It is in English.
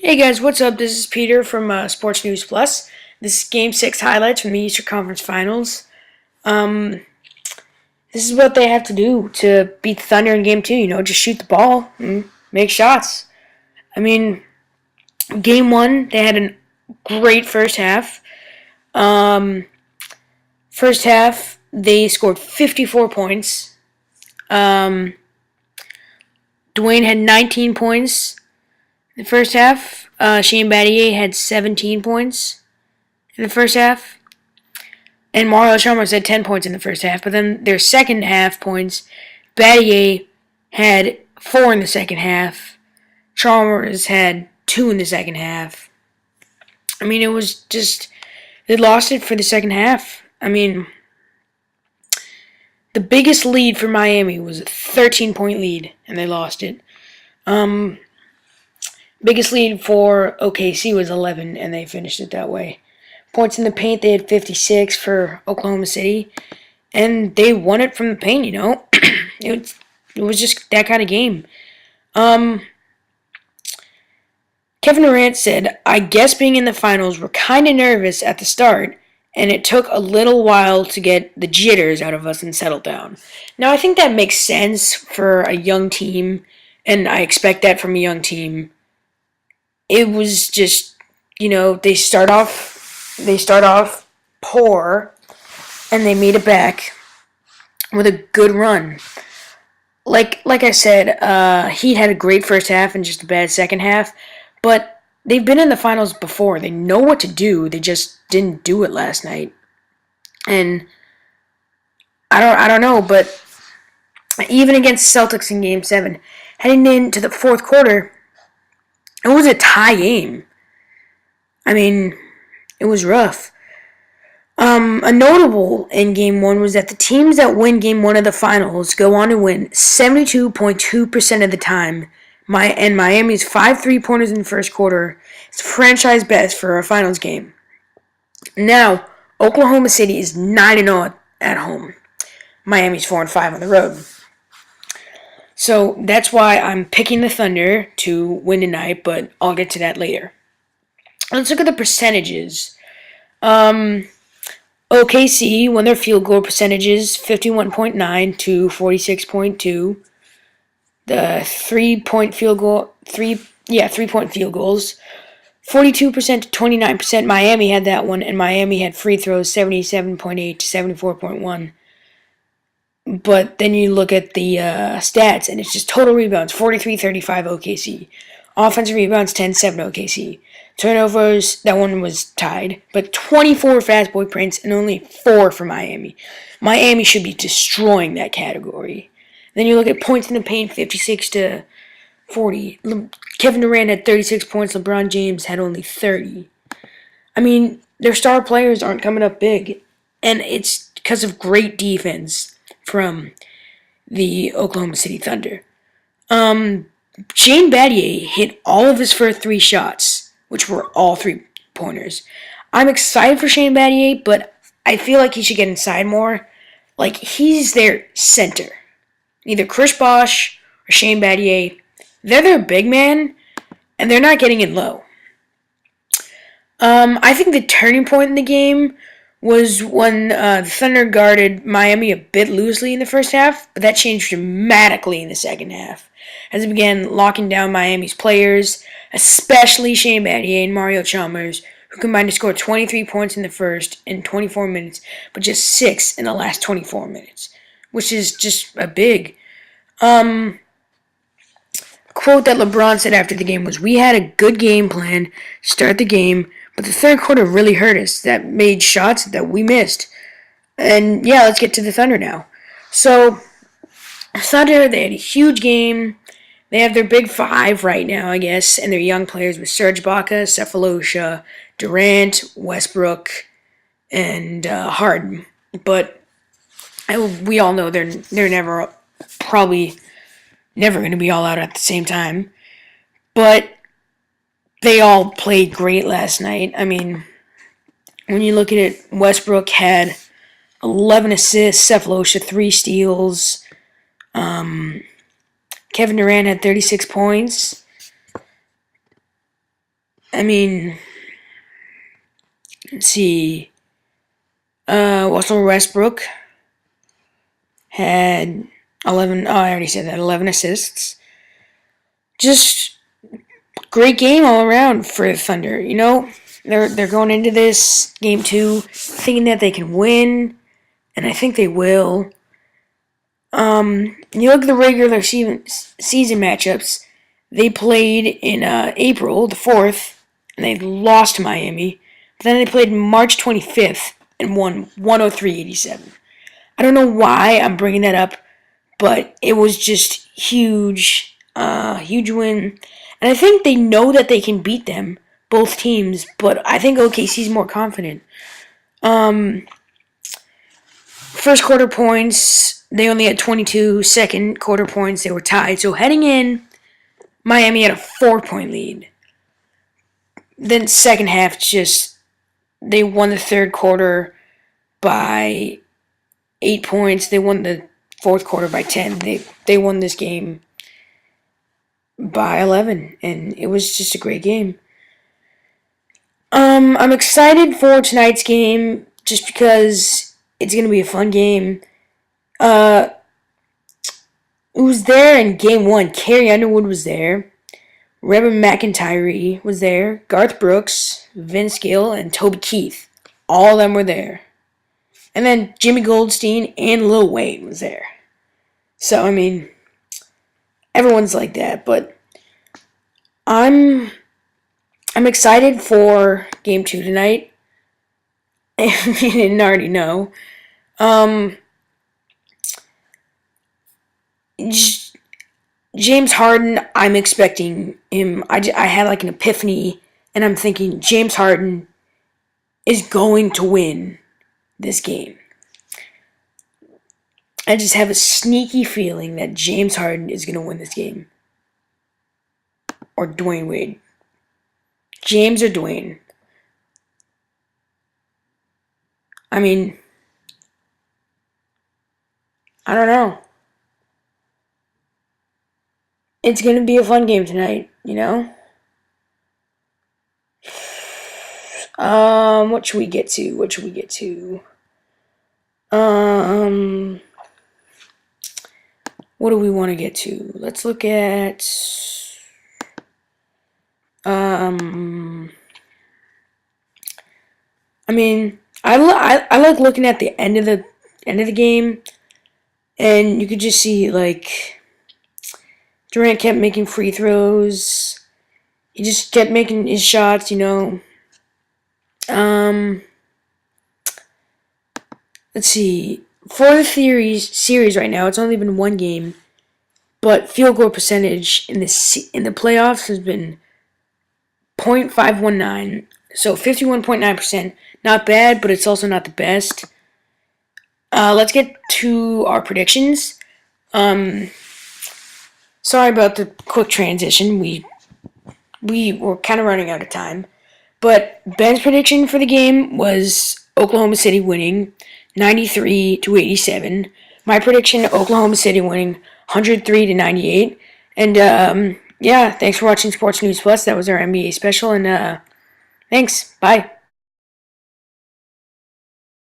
Hey guys, what's up? This is Peter from Sports News Plus. This is Game 6 highlights from the Eastern Conference Finals. Um, this is what they have to do to beat the Thunder in Game 2, just shoot the ball and make shots. I mean, Game 1, they had a great first half. Um, First half, they scored 54 points. Um, Dwayne had 19 points in the first half. Shane Battier had 17 points in the first half. And Mario Chalmers had 10 points in the first half, but then their second half points, Battier had 4 in the second half. Chalmers had 2 in the second half. I mean, it was just, they lost it for the second half. I mean, the biggest lead for Miami was a 13-point lead, and they lost it. Biggest lead for OKC was 11, and they finished it that way. Points in the paint, they had 56 for Oklahoma City, and they won it from the paint, it was just that kind of game. Kevin Durant said, I guess being in the finals, we're kind of nervous at the start, and it took a little while to get the jitters out of us and settle down. Now, I think that makes sense for a young team, and I expect that from a young team. It was just, they start off poor, and they made it back with a good run. Like I said, Heat had a great first half and just a bad second half, but they've been in the finals before. They know what to do. They just didn't do it last night, and I don't know, but even against Celtics in Game 7, heading into the fourth quarter, it was a tie game. I mean, it was rough. A notable in Game 1 was that the teams that win Game 1 of the finals go on to win 72.2% of the time. And Miami's 5 3-pointers in the first quarter is franchise best for a finals game. Now, Oklahoma City is 9-0 at home. Miami's 4-5 on the road. So that's why I'm picking the Thunder to win tonight, but I'll get to that later. Let's look at the percentages. OKC won their field goal percentages 51.9 to 46.2. The 3-point field goal, 3-point field goals, 42% to 29%. Miami had that one, and Miami had free throws 77.8 to 74.1. But then you look at the stats, and it's just total rebounds 43-35 OKC. Offensive rebounds 10-7 OKC. Turnovers, that one was tied, but 24 fast break points and only 4 for Miami. Miami should be destroying that category. Then you look at points in the paint, 56 to 40. Kevin Durant had 36 points. LeBron James had only 30. I mean, their star players aren't coming up big, and it's because of great defense from the Oklahoma City Thunder. Shane Battier hit all of his first 3 shots, which were all 3-pointers. I'm excited for Shane Battier, but I feel like he should get inside more. Like, he's their center. Either Chris Bosh or Shane Battier. They're their big man, and they're not getting in low. I think the turning point in the game was when the Thunder guarded Miami a bit loosely in the first half, but that changed dramatically in the second half, as it began locking down Miami's players, especially Shane Battier and Mario Chalmers, who combined to score 23 points in the first in 24 minutes, but just 6 in the last 24 minutes, which is just a big. Quote that LeBron said after the game was, "We had a good game plan to start the game, but the third quarter really hurt us. That made shots that we missed." And yeah, let's get to the Thunder now. So, Thunder, they had a huge game. They have their big 5 right now, I guess, and their young players with Serge Ibaka, Cephalosha, Durant, Westbrook, and Harden. But we all know they're probably never going to be all out at the same time. But they all played great last night. I mean, when you look at it, Westbrook had 11 assists, Cephalosha 3 steals. Kevin Durant had 36 points. I mean, let's see. Russell Westbrook had 11. Oh, I already said that. 11 assists. Just great game all around for the Thunder. You know, they're going into this game 2 thinking that they can win, and I think they will. You look at the regular season matchups. They played in April the 4th, and they lost to Miami. But then they played March 25th and won 103-87. I don't know why I'm bringing that up, but it was just huge, huge win. And I think they know that they can beat them, both teams, but I think OKC's more confident. First quarter points, they only had 22. Second quarter points, they were tied. So heading in, Miami had a 4-point lead. Then second half, just they won the third quarter by 8 points. They won the fourth quarter by 10. They won this game by 11, and it was just a great game. I'm excited for tonight's game just because it's gonna be a fun game. Who's there in game 1? Carrie Underwood was there. Reba McEntire was there. Garth Brooks, Vince Gill, and Toby Keith. All of them were there. And then Jimmy Goldstein and Lil Wayne was there. So, I mean, everyone's like that, but I'm excited for game 2 tonight. If you didn't already know. James Harden, I'm expecting him. I had like an epiphany, and I'm thinking James Harden is going to win this game. I just have a sneaky feeling that James Harden is going to win this game. Or Dwayne Wade. James or Dwayne. I mean, I don't know. It's going to be a fun game tonight, you know? What should we get to? What do we want to get to? Let's look at, I mean, I like looking at the end of the game, and you could just see like Durant kept making free throws. He just kept making his shots, you know. Let's see. For the series right now, it's only been one game, but field goal percentage in the playoffs has been .519, so 51.9%. Not bad, but it's also not the best. Let's get to our predictions. Sorry about the quick transition. We were kind of running out of time. But Ben's prediction for the game was Oklahoma City winning 93-87. My prediction, Oklahoma City winning 103-98. And yeah, thanks for watching Sports News Plus. That was our NBA special, and thanks. Bye.